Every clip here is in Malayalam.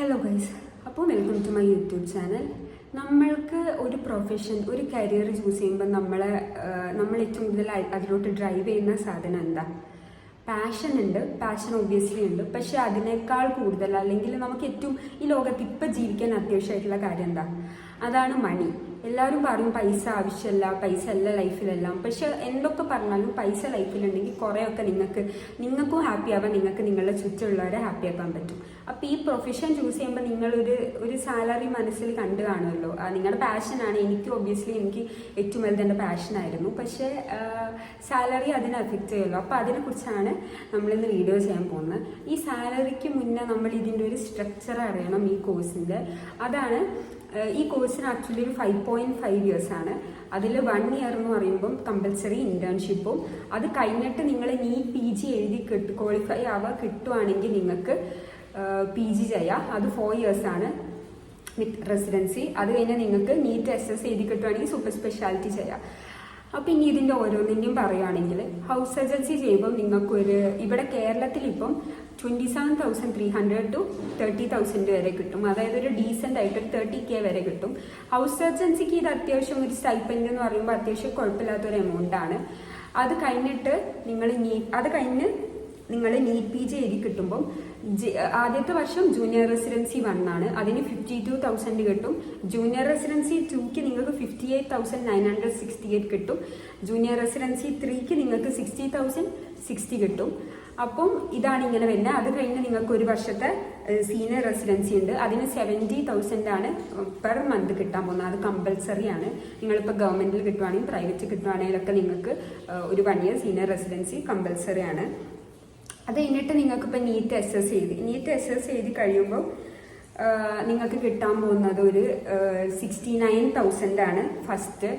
ഹലോ ഗൈസ്, അപ്പോൾ welcome to my YouTube channel. നമ്മൾക്ക് ഒരു പ്രൊഫഷൻ, ഒരു കരിയർ ചൂസ് ചെയ്യുമ്പോൾ നമ്മൾ ഏറ്റവും കൂടുതൽ അതിലോട്ട് ഡ്രൈവ് ചെയ്യുന്ന സാധനം എന്താ? പാഷൻ ഉണ്ട്, പാഷൻ ഒബ്വിയസ്ലി ഉണ്ട്. പക്ഷെ അതിനേക്കാൾ കൂടുതൽ, അല്ലെങ്കിൽ നമുക്ക് ഏറ്റവും ഈ ലോകത്ത് ഇപ്പം ജീവിക്കാൻ അത്യാവശ്യമായിട്ടുള്ള കാര്യം എന്താ? അതാണ് മണി. എല്ലാവരും പറയും പൈസ ആവശ്യമില്ല, പൈസ അല്ല ലൈഫിലെല്ലാം. പക്ഷെ എന്തൊക്കെ പറഞ്ഞാലും പൈസ ലൈഫിലുണ്ടെങ്കിൽ കുറേയൊക്കെ നിങ്ങൾക്കും ഹാപ്പി ആവാൻ, നിങ്ങൾക്ക് നിങ്ങളുടെ ചുറ്റുമുള്ളവരെ ഹാപ്പി ആക്കാൻ പറ്റും. അപ്പോൾ ഈ പ്രൊഫഷൻ ചൂസ് ചെയ്യുമ്പോൾ നിങ്ങളൊരു സാലറി മനസ്സിൽ കണ്ടു കാണുമല്ലോ. നിങ്ങളുടെ പാഷനാണ്. എനിക്ക് ഒബ്വിയസ്ലി എനിക്ക് ഏറ്റവും വലുത് എൻ്റെ പാഷനായിരുന്നു. പക്ഷേ സാലറി അതിനെ എഫക്റ്റ് ചെയ്യുമല്ലോ. അപ്പോൾ അതിനെക്കുറിച്ചാണ് നമ്മളിന്ന് വീഡിയോ ചെയ്യാൻ പോകുന്നത്. ഈ സാലറിക്ക് മുന്നേ നമ്മൾ ഇതിൻ്റെ ഒരു സ്ട്രക്ചർ അറിയണം ഈ കോഴ്സിൻ്റെ. അതാണ് ഈ കോഴ്സിന് ആക്ച്വലി ഒരു 5.5 years ആണ്. അതിൽ 1 year എന്ന് പറയുമ്പം കമ്പൽസറി ഇൻറ്റേൺഷിപ്പും, അത് കഴിഞ്ഞിട്ട് നിങ്ങൾ നീറ്റ് PG എഴുതി ക്വാളിഫൈ ആവുക കിട്ടുവാണെങ്കിൽ നിങ്ങൾക്ക് PG ചെയ്യാം. അത് 4 years ആണ് വിത്ത് റെസിഡൻസി. അത് കഴിഞ്ഞാൽ നിങ്ങൾക്ക് നീറ്റ് SS എഴുതി കിട്ടുവാണെങ്കിൽ സൂപ്പർ സ്പെഷ്യാലിറ്റി ചെയ്യാം. അപ്പം ഇനി ഇതിൻ്റെ ഓരോന്നിൻ്റെയും പറയുകയാണെങ്കിൽ, ഹൗസ് സർജൻസി ചെയ്യുമ്പം ഇവിടെ കേരളത്തിൽ ഇപ്പം 27,300 to 30,000 വരെ കിട്ടും. അതായത് ഒരു ഡീസൻ്റ് ആയിട്ട് ഒരു 30K വരെ കിട്ടും. ഹൗസ് സർജൻസിക്ക് ഇത് അത്യാവശ്യം ഒരു സ്റ്റൈപ്പൻഡ് എന്ന് പറയുമ്പോൾ അത്യാവശ്യം കുഴപ്പമില്ലാത്തൊരു എമൗണ്ടാണ്. അത് കഴിഞ്ഞിട്ട് നിങ്ങൾ നീറ്റ് PG എഴുതി കിട്ടുമ്പം ആദ്യത്തെ വർഷം ജൂനിയർ റെസിഡൻസി 1 ആണ്. അതിന് 52,000 കിട്ടും. ജൂനിയർ റെസിഡൻസി 2ക്ക് നിങ്ങൾക്ക് 58,968 കിട്ടും. ജൂനിയർ റെസിഡൻസി 3ക്ക് നിങ്ങൾക്ക് 60,060 കിട്ടും. അപ്പം ഇതാണ് ഇങ്ങനെ വരുന്നത്. അത് കഴിഞ്ഞ് നിങ്ങൾക്ക് ഒരു വർഷത്തെ സീനിയർ റെസിഡൻസി ഉണ്ട്. അതിന് 70,000 ആണ് പെർ മന്ത് കിട്ടാൻ പോകുന്നത്. അത് കമ്പൽസറി ആണ്. നിങ്ങളിപ്പോൾ ഗവൺമെൻറ്റിൽ കിട്ടുവാണെങ്കിൽ പ്രൈവറ്റ് കിട്ടുവാണെങ്കിലൊക്കെ നിങ്ങൾക്ക് ഒരു 1 year സീനിയർ റെസിഡൻസി കമ്പൽസറി ആണ്. അത് കഴിഞ്ഞിട്ട് നിങ്ങൾക്കിപ്പോൾ നീറ്റ് SS എഴുതി കഴിയുമ്പോൾ നിങ്ങൾക്ക് കിട്ടാൻ പോകുന്നത് ഒരു 69,000 ആണ് ഫസ്റ്റ്.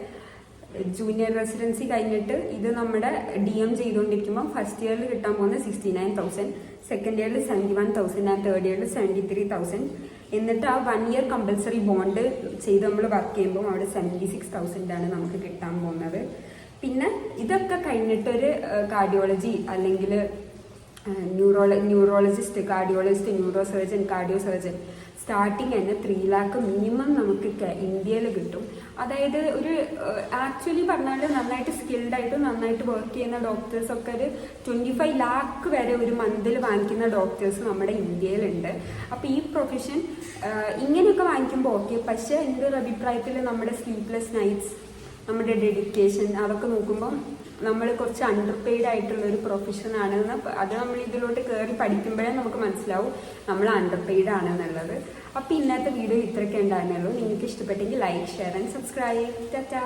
ജൂനിയർ റെസിഡൻസി കഴിഞ്ഞിട്ട് ഇത് നമ്മുടെ DM ചെയ്തുകൊണ്ടിരിക്കുമ്പോൾ ഫസ്റ്റ് ഇയറിൽ കിട്ടാൻ പോകുന്നത് 69,000, സെക്കൻഡ് ഇയറിൽ 71,000 ആൻഡ് തേർഡ് ഇയറിൽ 73,000. എന്നിട്ട് ആ 1 year കമ്പൽസറി ബോണ്ട് ചെയ്ത് നമ്മൾ വർക്ക് ചെയ്യുമ്പോൾ അവിടെ 76,000 ആണ് നമുക്ക് കിട്ടാൻ പോകുന്നത്. പിന്നെ ഇതൊക്കെ കഴിഞ്ഞിട്ടൊരു കാർഡിയോളജി അല്ലെങ്കിൽ neurologist, cardiologist, neuro surgeon, cardio surgeon starting തന്നെ 3 lakh മിനിമം നമുക്ക് ഇന്ത്യയിൽ കിട്ടും. അതായത് ഒരു ആക്ച്വലി പറഞ്ഞാൽ നന്നായിട്ട് സ്കിൽഡ് ആയിട്ട് നന്നായിട്ട് വർക്ക് ചെയ്യുന്ന ഡോക്ടേഴ്സൊക്കെ ഒരു 25 lakh വരെ ഒരു മന്തിൽ വാങ്ങിക്കുന്ന ഡോക്ടേഴ്സ് നമ്മുടെ ഇന്ത്യയിലുണ്ട്. അപ്പോൾ ഈ പ്രൊഫഷൻ ഇങ്ങനെയൊക്കെ വാങ്ങിക്കുമ്പോൾ ഓക്കെ. പക്ഷേ എൻ്റെ ഒരു അഭിപ്രായത്തിൽ നമ്മുടെ സ്ലീപ്ലെസ് നൈറ്റ്സ്, നമ്മുടെ ഡെഡിക്കേഷൻ, അതൊക്കെ നോക്കുമ്പം നമ്മൾ കുറച്ച് അണ്ടർ പെയ്ഡ് ആയിട്ടുള്ളൊരു പ്രൊഫഷനാണെന്ന് അത് നമ്മൾ ഇതിലോട്ട് കയറി പഠിക്കുമ്പോഴേ നമുക്ക് മനസ്സിലാവും നമ്മൾ അണ്ടർ പെയ്ഡ് ആണെന്നുള്ളത്. അപ്പോൾ ഇന്നത്തെ വീഡിയോ ഇത്രയൊക്കെ ഉണ്ടായിരുന്നുള്ളൂ. നിങ്ങൾക്ക് ഇഷ്ടപ്പെട്ടെങ്കിൽ like, share and subscribe. Tata.